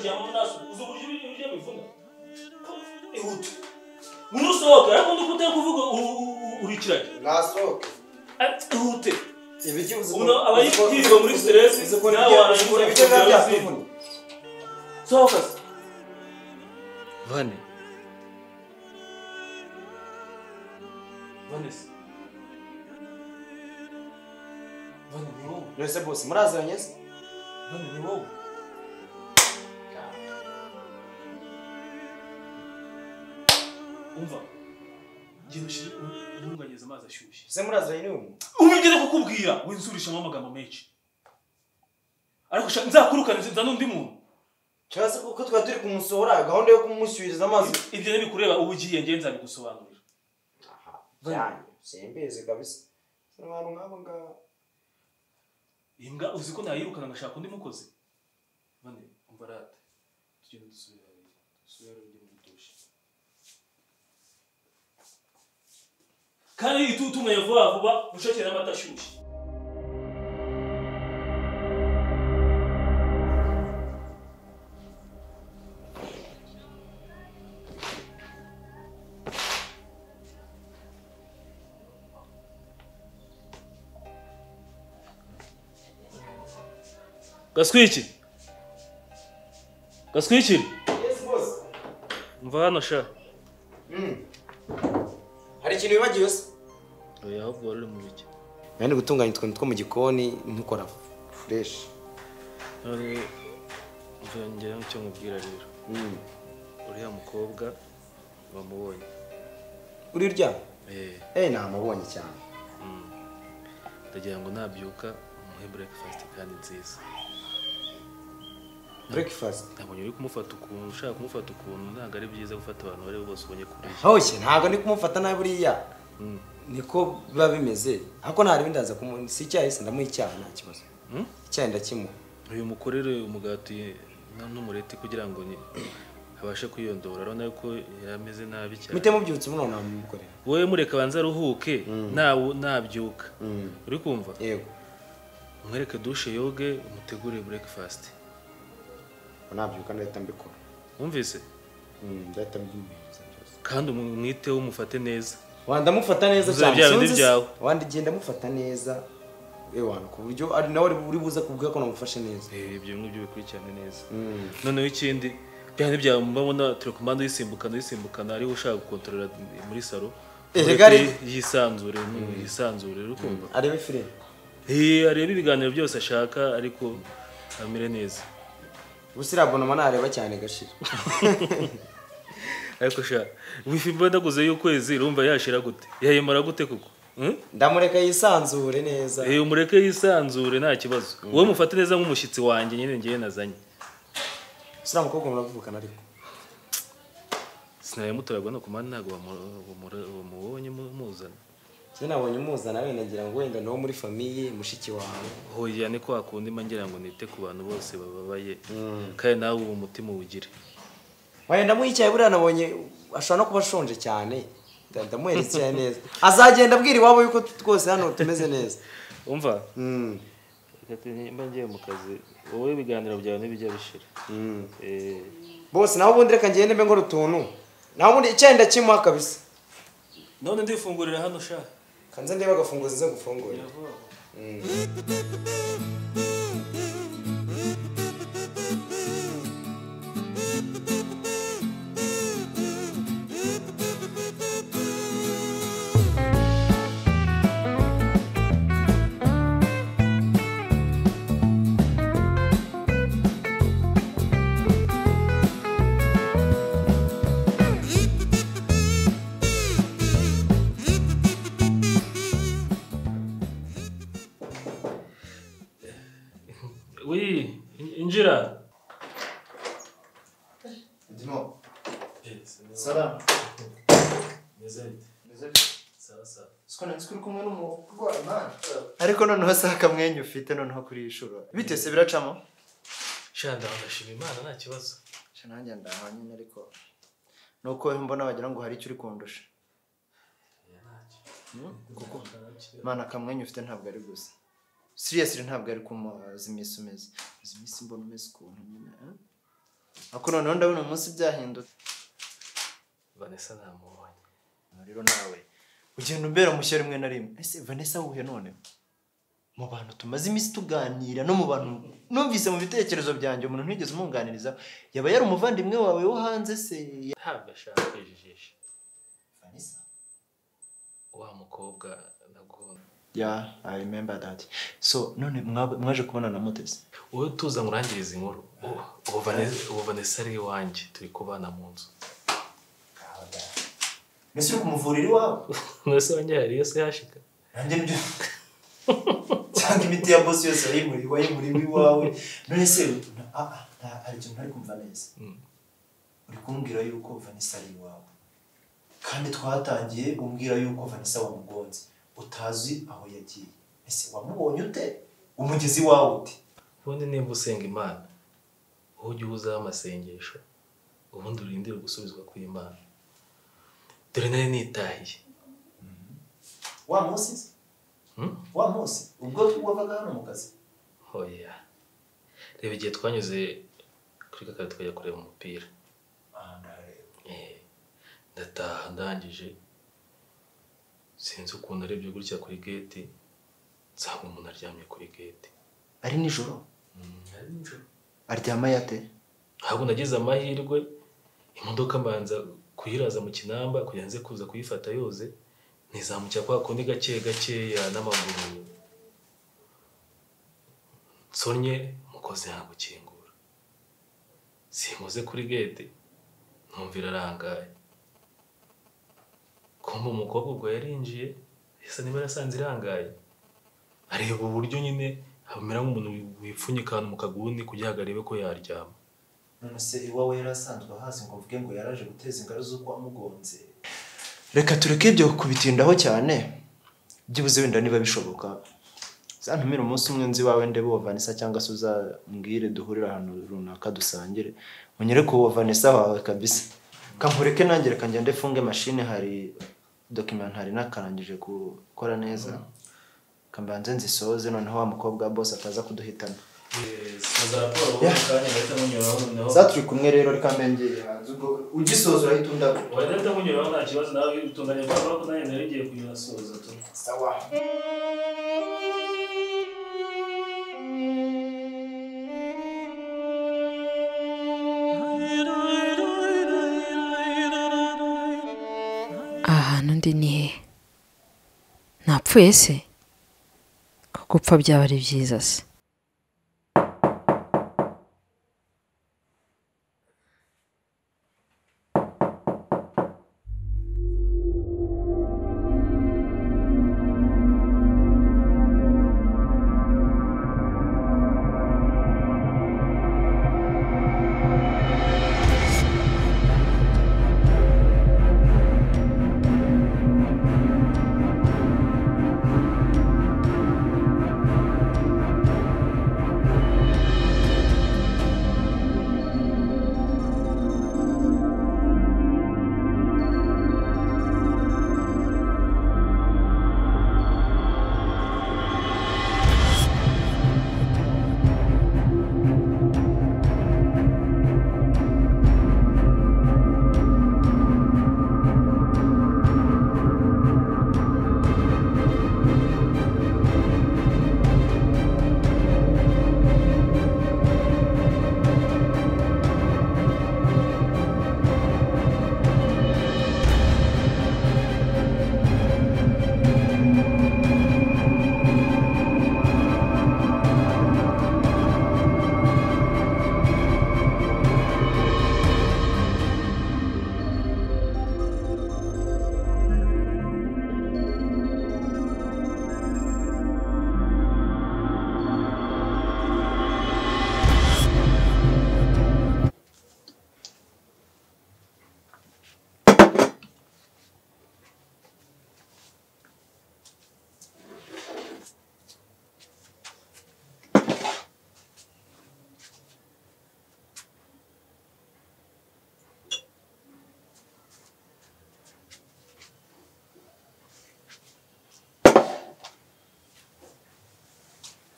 ukaryama naso uzuburyo ibyo bivuna ihute unusohoka ariko ndukuteye kuvuga urikiranye nasohoke ihute ibiki uno abayikiriwe muri stress nawe warangiza ibyo byatuvuna sohoka Vane Vanessa Vane ni wowe Nese boss murazanye se Vane ni wowe umva gihe ushiri umunganyeza amazi ashyushye se murazanye ni umu ubigeze kukubwira winsurishamo amagambo menshi ariko nzakurukana nza n'undi muntu cyase kuko twa turi kumusohora gahunda yo kumushyiriza amazi ibyo nebikureba ubugiye ngenza bigusobanurira cyane sembeze kabisa abantu nkabo ngabo imbwa uziko nayirukana ngashaka undi mukozi Vane umva rate tugende dusubira ujye mu dushe kandi itutumeye vuba ushakira amata ashyushye Gaswiki Yes boss mva hano sha hari ikintu wibagiwe se oya ahubwo wari mu biki nani gutunganya utwo two mu gikoni ntukora fresh none mvengera icyo nkubwira rero uriya mukobwa bamubonye uri urya namubonye cyane ndagira ngo nabyuka umuhe breakfast kandi nziza breakfast ntabwo uri kumufata ukuntu ushaka kumufata ukuntu ntabwo ari byiza gufata abantu bari bose ubonye kuri hoshye ntabwo ndi kumufata nabi buriya niko biba bimeze ariko ntari bindaza si icyayi se ndamuha icyaha nta kibazo icyayi ndakimuha uyu mukorere umugati n'umureti kugira ngo abashe kwiyondora urabona ko yarameze nabi cyane mite mubyutse umuntu namukorera wowe mureka banza ruhuke nabyuka uri kumva yego umwereke dushe yoge umutegure breakfast nabyuka ndahita mbikora wumvise ndahita mbyumvise kandi umwiteho umufate neza wandamufata neza cyane wandi genda mufata neza ewana ku buryo ari nawe uri buza kubwira ko namufashe neza ibyo ngibyo bikurikirane neza noneho ikindi byane bya mbabona telecommande yisimbukana ari ushaka gukontorera muri salo yisanzure urukumva arebe filime arebe ibiganiro byose ashaka ariko amire neza busirabona manareba cyane gashira ariko sha wifi mbadaguze y'ukwezi rumva yashira gute yayemara gute kuko ndamureka yisanzure neza umureke yisanzure nta kibazo wowe mufate neza nk'umushyitsi wanjye nyine ngiye nazanye sura mukobwa muravukana ariko sinaye muturagwa no kumana ntago bamubonye muzana nabonye umuzana we nagira ngo wenda no muri famille mushiki wawe hoya ni ko akundi mangira ngo nite ku bantu bose bababaye kandi nawe uwo mutima ugire wenda muyicaye buriya nabonye ashobora no kuba ashonje cyane ndamuhereza neza azagenda abwira iwabo yuko twose hano tumeze neza umva reka nimba ngiye mu kazi wowe ibiganiro byawe nibijya bishira bose naho ubundi reka ngende mbe ngo rutuntu naho ubundi icyenda kimuha kabisa none ndifungurira hano sha kanze ndeba agafunguzo ze gufungurira injira Dimo salam kumwe n'umurwayi man ariko noneho se akamwenyu ufite noneho kuri ishuro bite se biracamo shanda ndashima Imana nta kibazo nanjye ndahanye ariko nuko mbona wagira ngo hari icyo uri kundusha kuko Imana akamwenyu ufite ntabwo ari gusa seriously ntabwo ari kumaza imisi umeze izi misi mbona umeze ukuntu nyine ako noneho ndabona umunsi byahindutse. Vanessa namubonye. Rero nawe ugenda umbera mushya rimwe na rimwe. Ese Vanessa wuhe none? Mu bantu tumaze iminsi tuganira no mu bantu numvise mu bitekerezo byanjye umuntu ntigeze umunganiriza yaba yari umuvandimwe wawe wo hanze se? Ntabwo ashaka kwijijisha. Vanessa Wa mukobwa nagona. Yeah, I remember that. So none mwaje kubona na Mutesi. Wowe tuza ngurangiriza inkuru. Uwo Vanessa ari wanjye turi kubana mu nzu. Nese uri kumuvurira iwawe? Nese wanjye hari yose yashika. Nanjye nibyo. Cyangwa imiti ya boss yose wayimuri iwawe. None se hari ikintu ntari kumva neza. Uri kumbwira yuko Vanessa ari iwawe. Kandi twatangiye umbwira yuko Vanessa wamugonze. Utazi aho yagiye. Ese wamubonye ute? Umugezi wawe ute? Ubundi nimba usenga Imana, ujye uzaho amasengesho, ubundi urindire gusubizwa ku Imana. Dore nari nitahiye. Wa munsi? Wa munsi? Ubwo wavaga hano mu kazi? Oya. Reba igihe twanyuze kuri kakari twajya kureba umupira. Ndataha ndangije. Sinzi ukuntu arebye gutya kuri gate, nsanga umuntu aryamye kuri gate. Ari nijoro? Ari nijoro. Aryama yate? Ntabwo nagize amahirwe, imodoka mbanza kuyiraza mu Kinamba kugira nze kuza kuyifata yoze, nizamukira kwa kundi gake gakeya n'amaguru. Nsonye mukozi ntabwo ukingura. Sinkoze kuri gate, ntumvira arangaye. Kumva umukobwa ubwo yarinjiye, esa niba yarasanze irangaye. Areba uburyo nyine amera nk'umuntu wipfunyika ahantu mu kaguni kugira ngo arebe ko yaryama. None se iwawe yarasanzwe hazi ngo uvuge ngo yaraje guteza ingaro z'uko wamugonze. Reka tureke ibyo kubitindaho cyane. Byibuze wenda niba bishoboka. Zantumira umunsi umwe nzi wawe ndebe wa Vanessa cyangwa se uzambwire duhurira ahantu runaka dusangire. Unyereke uwo Vanessa wawe kabisa. Kamureke nanjye reka ngende funge machine hari document hari nakarangije gukora neza. Kambanze nzisoze noneho wa mukobwa boss ataza kuduhitana. Zaturi kumwe rero reka mbengeye hanze ubwo ugisoza urahita undabo. Wenda munyuraho nta kibazo nawe utunganye kwa ko nanjye narigiye kuyisoza tu. Sawa. Ahantu ndi ni he? Napfuye se? Ko gupfa byaba ari byiza se.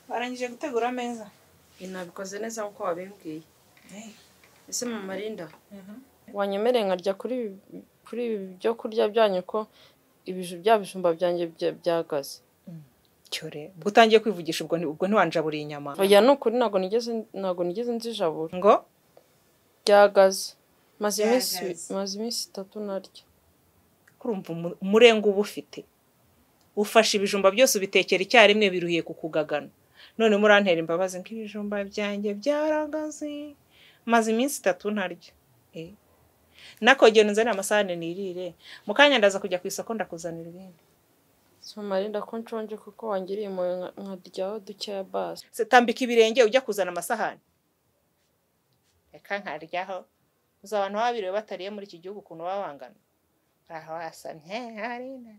Barangije gutegura ameza. Nabikoze neza nkuko wabimbwiye. ese mama Linda wanyemereye nkarya kuri ibi byo kurya byanyu ko bya bijumba byanjye byagaze cyore utangiye kwivugisha ubwo ntiwanjaburiye inyama oya nukuri ntago nigeze nzijabura ngo byagaze maze iminsi 3 naryo kurumva umurengo uba ufite ufashe ibijumba byose ubitekera icyarimwe biruhiye kukugagana none murantera imbabazi nk'ibijumba byanjye byaragaze maze iminsi 3 ntaryo nakogena nzana amasahane nirire mukanya ndaza kujya ku isoko ndakuzanira ibindi Marinda ko nshonje kuko wangiriye mu nkaryaho dukeya basi se tambika ibirenge ujya kuzana amasahane reka nkaryaho uzabantu babiriwe batariye muri iki gihugu kuntu babangana aho wasamye Marinda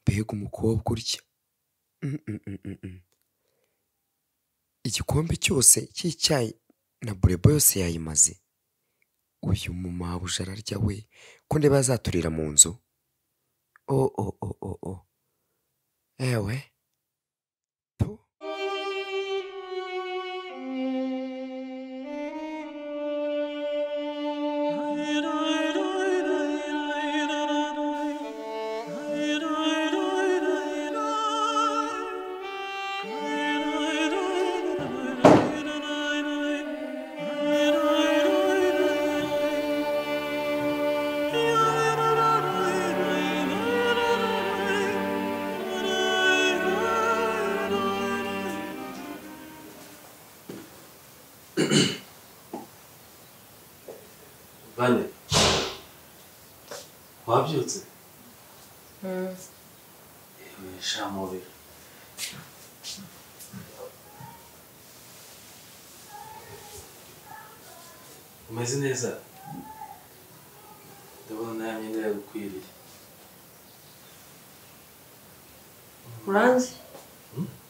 mbega umukobwa urya igikombe cyose cy'icyayi na burebo yose yayimaze uyu mumabuja ararya we ko ndeba yazaturira mu nzu ewe Vane wabyutse shamubiri umeze neza ndabona nta myenda yagukwiriye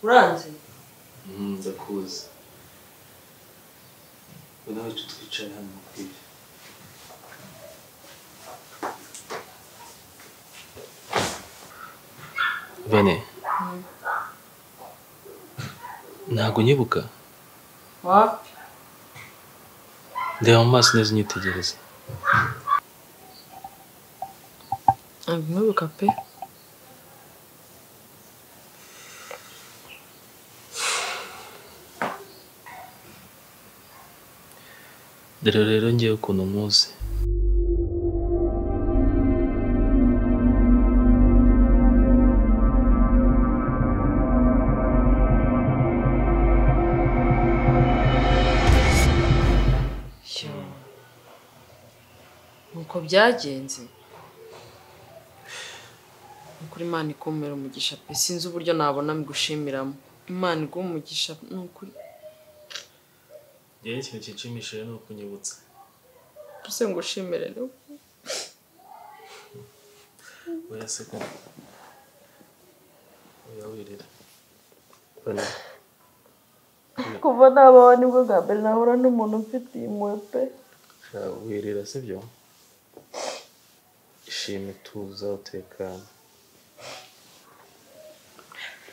uranze ndakuzi nawe twicaye hano mukwiye Vane ntabwo nyibuka wapi ndeba mu maso neza unyitegereza ntabwo nyibuka pe rero ngewe ukuntu muzi nuko byagenze nukuri Imana ikumera umugisha pe sinzi uburyo nabona mbigushimiramo Imana iguha umugisha nukuri yewe ikintu kinshimishije ni ukunyibutsa ese ngushimire rero oya se ko oya wirira Vane kuva nabaho nibwo bwa mbere nahura n'umuntu ufitiye impuhwe pe wirira sibyo ishime tuza utekana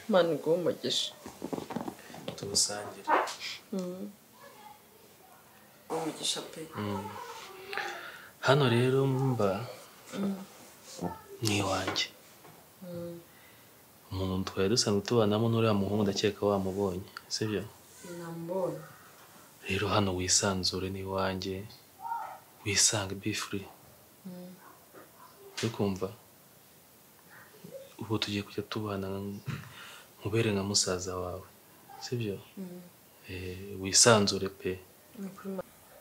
Imana iguha umugisha tubusangire umugisha pe hano rero mba ni iwanjye umuntu twari dusanzwe tubanamo n'uriya muhungu ndakeka wamubonye sibyo namubonye rero hano wisanzure ni iwanjye wisange be free uri kumva ubu tugiye kujya tubana nkubere nka musaza wawe sibyo wisanzure pe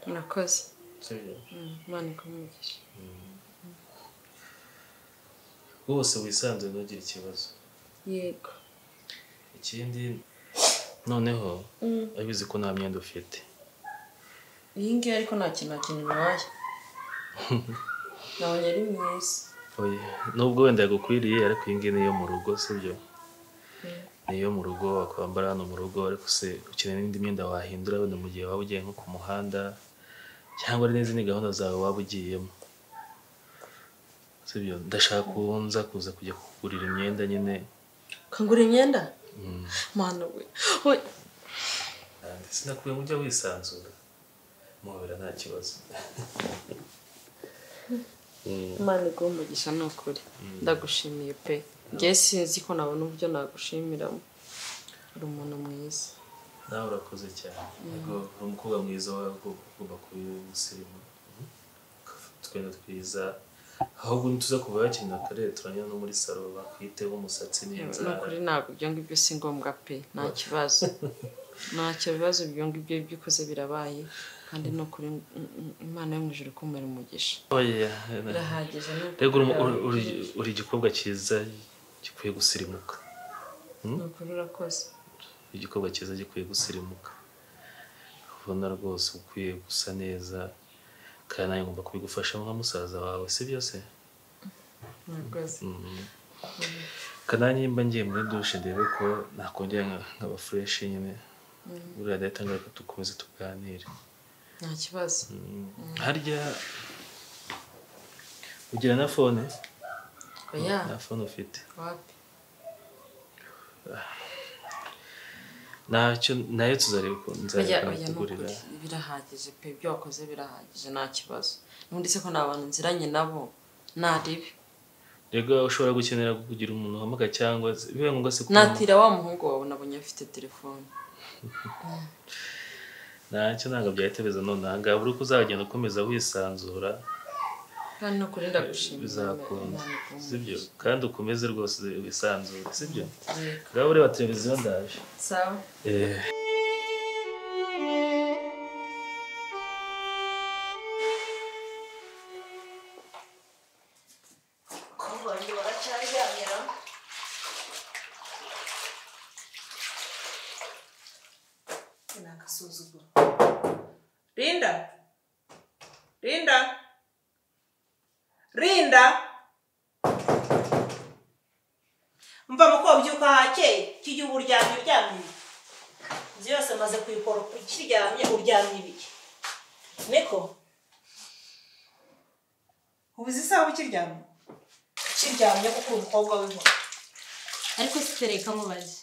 murakoze sibyo Imana iguha umugisha rwose wisanzure ntugire ikibazo yego ikindi noneho abizi ko nta myenda ufite iyi ngiyi ariko nta kintu bibaye nabonye ari mwiza oya nubwo wenda yagukwiriye ariko iyi ngiyi ni iyo mu rugo sibyo ni iyo mu rugo wakwambara hano mu rugo ariko se ukeneye n'indi myenda wahindura wenda mu gihe waba ugiye nko ku muhanda cyangwa ari n'izindi gahunda zawe waba ugiyemo sibyo ndashaka uza kuza kujya kugurira imyenda nyine ukangura imyenda mana we sinakubwiye ngo ujya wisanzura muhobera nta kibazo Imana iguha umugisha ni ukuri ndagushimiye pe ngewe sinzi ko nabona uburyo nagushimiramo uri umuntu mwiza nawe urakoze cyane uri umukobwa mwiza ugomba kubisirimu twenda twiza ahubwo ntituza kuva bakina kare turanyura no muri salo bakwiteho umusatsi neza nukuri ntabwo ibyo ngibyo si ngombwa pe nta kibazo ntacyo bibazo ibyo ngibyo ibyo ukoze birabaye kandi nukuri Imana yo mu ijuru ikumera umugisha oya birahagije rego uri igikobwa cyiza gikwiye gusirimuka nukuri urakoze igikobwa cyiza gikwiye gusirimuka ubona rwose ukwiye gusa neza kandi nawe ngomba kubigufashamo nka musaza wawe si byose kandi mba ngiye muri dushe ndebe ko nakongera nkaba fresh nyine buriya ndahita ngaruka dukomeze tuganire nta kibazo harya ugira na fone oya nta fone ufite wapi ntacyo nayo tuzareba uko nzajya kugurira birahagije pe ibyo wakoze birahagije nta kibazo n'ubundi se ko nta bantu nziranye nabo naribi rega ushobora gukenera kugira umuntu uhamagara cyangwa bibe ngombwa se natira wa muhungu wawe nabonye afite telefone ntacyo ntabwo byahitebeza none aha ngaha buri uko uzagenda ukomeza wisanzura kandi no kuri ndagushimira bizakunda sibyo kandi ukomeze rwose wisanzure sibyo ngaho ureba televiziyo ndaje sawa Rinda mva muko byuka hakeye kijya uryamye nzi yose maze kuyikora uryamye ibiki niko ubizi sawa ukiryamye kuko umukobwa w'inkuru ariko sitereka mubaze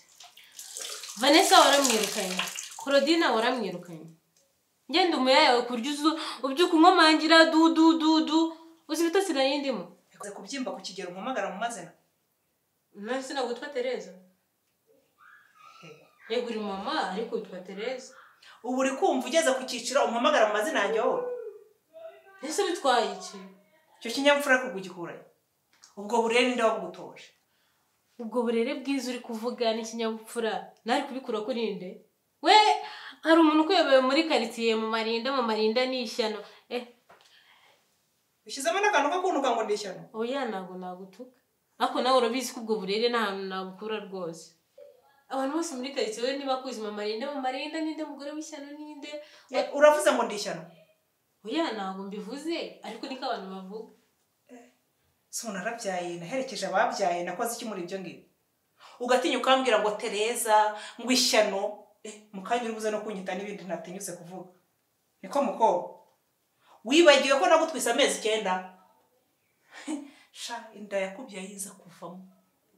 Vanessa waramwirukanye Claudine waramwirukanye ngende umuyaya yawe kurya ubyuka unkomangira du uzi bitasi na yindimo ikoze kubyimba ku kigero mpamagara mu mazina nasi nagutwa Tereza yego uri mama ariko witwa Tereza ubu uri kumva ugeze ku cyiciro umpamagara mu mazina yanjye wowe ese bitwaye iki cyo kinyamfura kugikurayo ubwo burere ninde wabugutoje ubwo burere bwiza uri kuvuga n'ikinyabupfura nari kubikura kuri nde we hari umuntu kuyobeye muri quartier mu marinda n'ishyano ushyizemo n'akantu k'akuntu ngo ndishyano oya ntago nagutuka ariko nawe urabizi ko ubwo burere nta hantu nabukura rwose abantu bose muri quartier we niba kuzi mu marinda ninde mugore w'ishyano ninde uravuze ngo ndishyano oya ntago mbivuze ariko niko abantu bavuga so narabyaye naherekeje ababyaye nakoze iki muri ibyo ngibyo ugatinya ukambwira ngo Tereza ngo ishyano mukanya uri buze no kunyita n'ibindi ntatinyuze kuvuga niko muko wibagiwe ko nagutwisa amezi 9 sha inda yakubyaye yiza kuvamo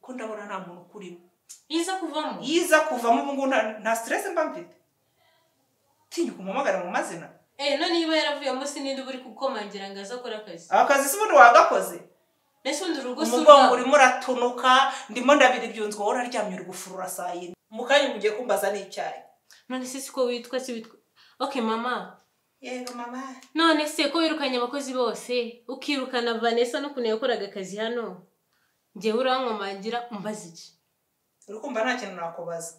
ko ndabona nta muntu kurimo yiza kuvamo ubu ngo nta stress mba mfite tinya kumamagara mu mazina none niba yaravuyemo sininde buri kukomangira ngo azakora akazi se ubundi wagakoze nese undi urugo umugongo urimo uratunuka ndimo ndabira ibyunzwe wowe uraryamye uri gufurura saa yine mukanya ugiye kumbaza n'icyayi none se siko witwa okay mama yego mama none se ko wirukanye abakozi bose ukirukana Vanessa no kuneye yakoraga akazi hano ngiye urankomangira umbaza iki uri kumva nta kintu nakubaza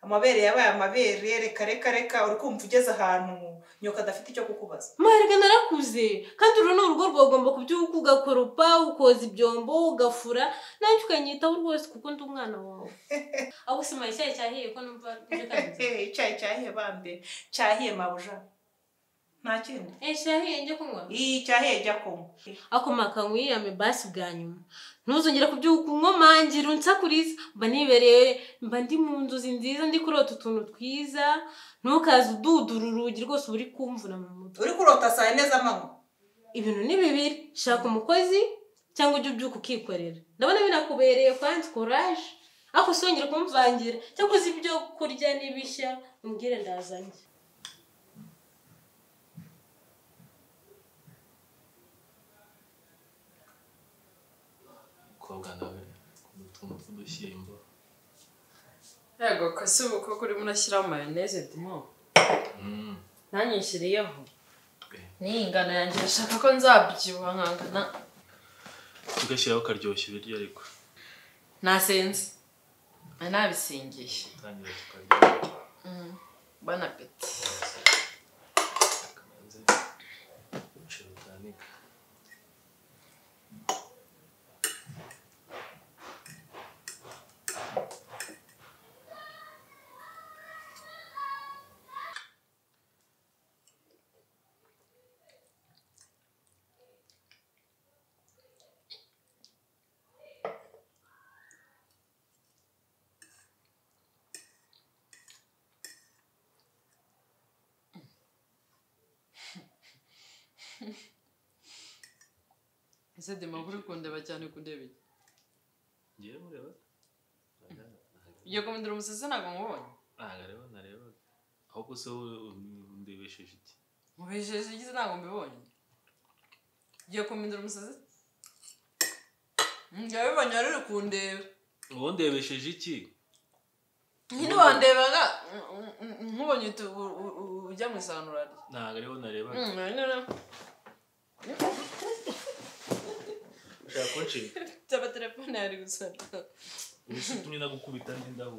amabere yabaye amabere reka uri kumva ugeze ahantu nyoka adafite icyo kukubaza marega narakuze kandi uru n'urugo rwagomba kubyuka ugakoropa ukoza ibyombo ugafura nanjye ukanyitaho rwose kuko ndi umwana wawe aho se icyayi cyahiye ko numva icyayi cyahiye bambe cyahiye mabuja nta kindi cyahiye njye kunywa cyahiye jya kunywa ako makanywiyame basi bwa nyuma ntuzongera kubyuka unkomangira unsakuriza mba nibereye mba ndi mu nzozi nziza ndi kurota utuntu twiza ntukaze ududura urugi rwose uri kumvuna mu mutwe uri kurota saa neza mama ibintu ni bibiri shaka umukozi cyangwa ujye ubyuka ukikorera ndabona binakubereye kandi courage ako songera kumvangira cyangwa uzi ibyo kurya n'ibishya umbwire ndazanye koga nawe kumutuntu tudushyimbo yego kose ubu koko urimo urashyiraho mayoneze ndimo nanyishyiriyeho n'iyi ngano yanjye irashaka ko nzabyibuha nkangana tugashyiraho karyoshye ibiryo ariko nasenze nabisingiye tangira tukarya bon appétit ese dema kuri kundeba cyane kundeba iki ngiye mureba iyo komendera umusazi ntabwo mubonye nareba ahubwo se ndebesheje iki mubesheje iki ntabwo mbibonye iyo komendera umusazi yabibonye ari kundeba uwo ndebesheje iki nyine wandebaga nkubonye ujya mu isanura ntabwo ariho nareba ushaka kunshinga cyaba telefone yari gusara ubuse utumye nagukubita ndi ndaho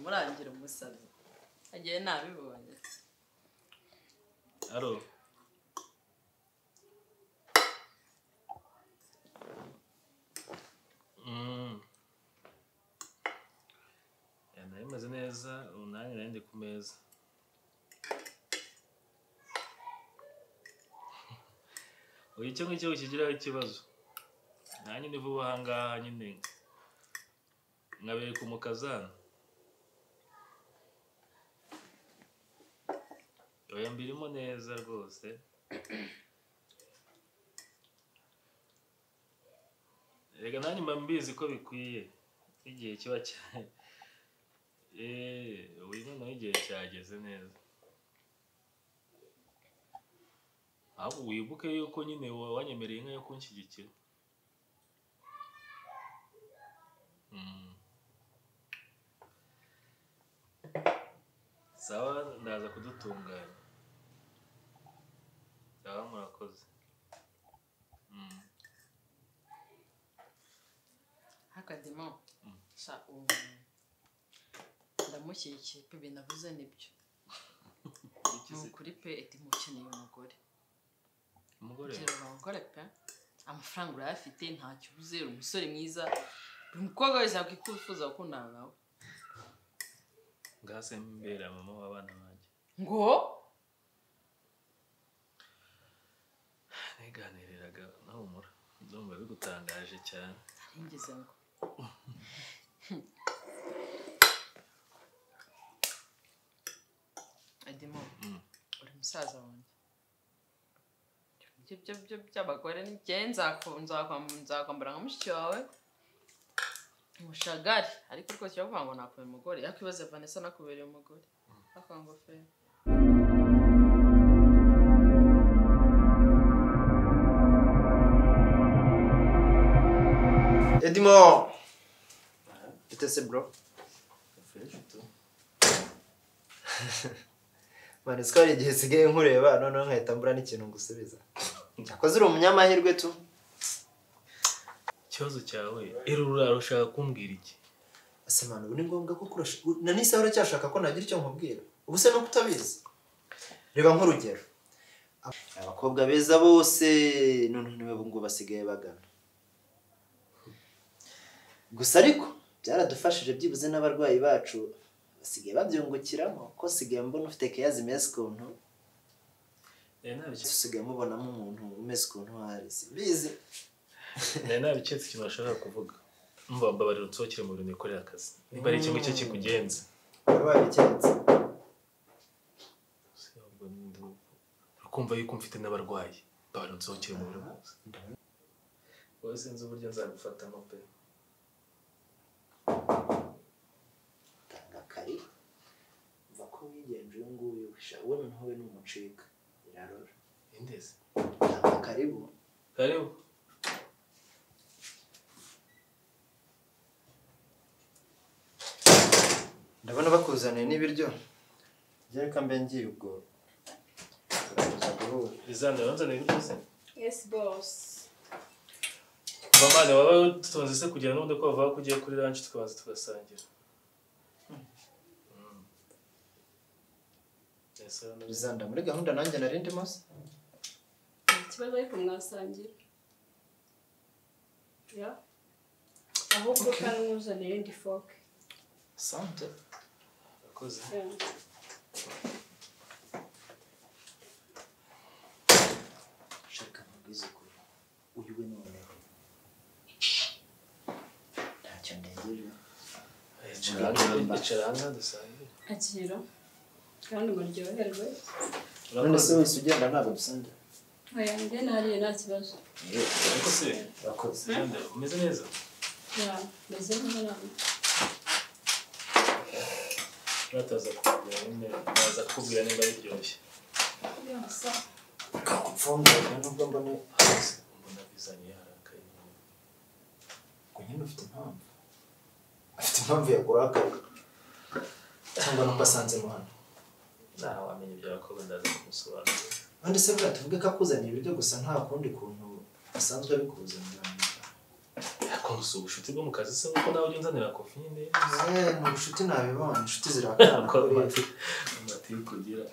murangira umusazi agiye nabibonye aro nari meze neza nanjye nari ndi ku meza oya icyo ngicyo kigiraho ikibazo nanjye ni vuba ahangaha nyine nkabereka umukazana oya mbirimo neza rwose rega nanjye mba mbizi ko bikwiye igihe kiba uyu noneho igihe cyageze neza ahubwo wibuke yuko nyine wanyemereye inka yo kunshyigikira sawa ndaza kudutunganya sawa murakoze hakadimo ndamushyigikiye pe ibintu avuze nibyo ni ukuri pe eti mukeneye umugore ugera umugore pe amafaranga urayafite ntacyo ubuze uri umusore mwiza buri mukobwa wese yakwifuza gukundana nawe ngase mbera mama w'abana banjye ngo niganiriraga nahumura ndumva bigutangaje cyane ningeze ngo Edimo uri musaza wanjye ibyo by'abagore ni nzakwambara nka mushiki wawe umushagari ariko rwose uravuga ngo nakubera umugore yakwibaze Vanessa nakubereye umugore akangofero Edimo bitese bro mani sikari igihe sigaye nkureba noneho nkahita mbura n'ikintu ngusubiza cyakoze uri umunyamahirwe tu ikibazo cyawe urara ushaka kumbwira iki ase mani ubu ni ngombwa ko kurasha na nisa uracyashaka ko nagira icyo nkubwira ubu se no kutabizi reba nk'urugero abakobwa beza bose noneho niwe ngo basigaye bagana gusa ariko byaradufashije byibuze n'abarwayi bacu basigaye babyungukiramo ko sigaye mbona ufite keya zimeze ukuntu usigaye mubonamo umuntu umeze ukuntu hari simbizi nabiketse ikintu bashaka kuvuga mba mbabarira unsohokere mu bintu nikorera akazi niba ari ikintu cyo kikugenza wabiketse ukumva yuko mfite n'abarwayi mbabarira unsohokere mu bintu wowe sinzi uburyo nzagufatamo pe kari mva ko wigenje uyu nguyu wowe noneho we n'umucika irarora indeze karibu ndabona bakuzaniye n'ibiryo reka mbe ngiye ubwo izana banzaniye ibiryo se yes boss mama waba tutonze se kugira n'ubundi ko bava kugiye kuri lunch tukabaza tugasangira bizanda muri gahunda nanjye narindi mose ikibazo ariko mwasangira ya ahubwo kandi muzaniye indi foke sante akoze shaka mubwize kuri uyu we noneho ntacyo ndegeje icaranga dusangira akira kandi ngo ryoherwe none se wese ugenda ntabwo dusangira oya njye nariye nta kibazo ariko se urakoze umeze neza ya meze neza nawe nataza kubwira nyine naza kubwira niba biryoshye yasa kakupfundira nubwo mbona bizanye harakaye ngo nyine ufite impamvu yakurakaye cyangwa nuko asanze mu hano wamenya iby'abakobwa ndaza kumusobanurira kandi se bwa tuvuge ko akuzaniye ibiryo gusa nta kundi kuntu asanzwe abikuzanira yakonse ubushuti bwo mu kazi se kuko nawe ujya unzanira kofi nyine ni ubushuti nabibonye inshuti zirakana amatiyo kugira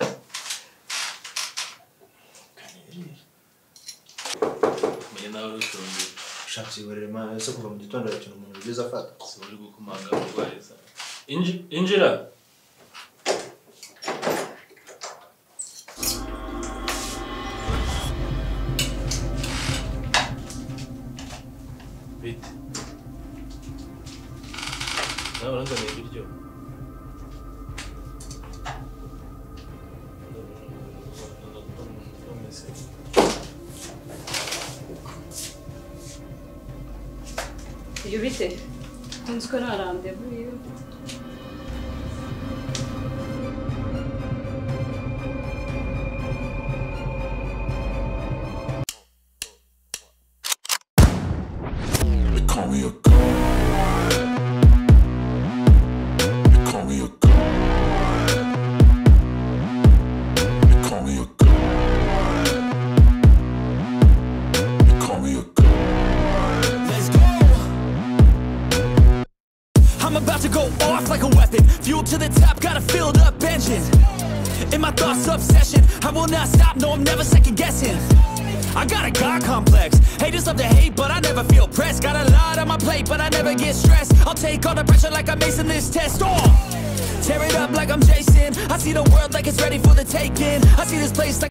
menya nawe urushonje ushaka iborere imana yose kuva mu gitondo arakintu umuntu ugeze afata si uri gukomanga urwariza injira bite nawe uranzaniye ibiryo iyo bite nzi ko nta randevu iyo Call me a god. Call me a god. Call me a god. Call me a god. Let's go. I'm about to go off like a weapon. Fuel to the top, got a filled up engine. In my thoughts, obsession. I will not stop, no, I'm never second guessing. I got a God complex. Haters love to hate, but I never feel pressed. Got a lot on my plate, but I never get stressed. I'll take all the pressure like I'm acing this test. Tear it up like I'm Jason. I see the world like it's ready for the taking. I see this place like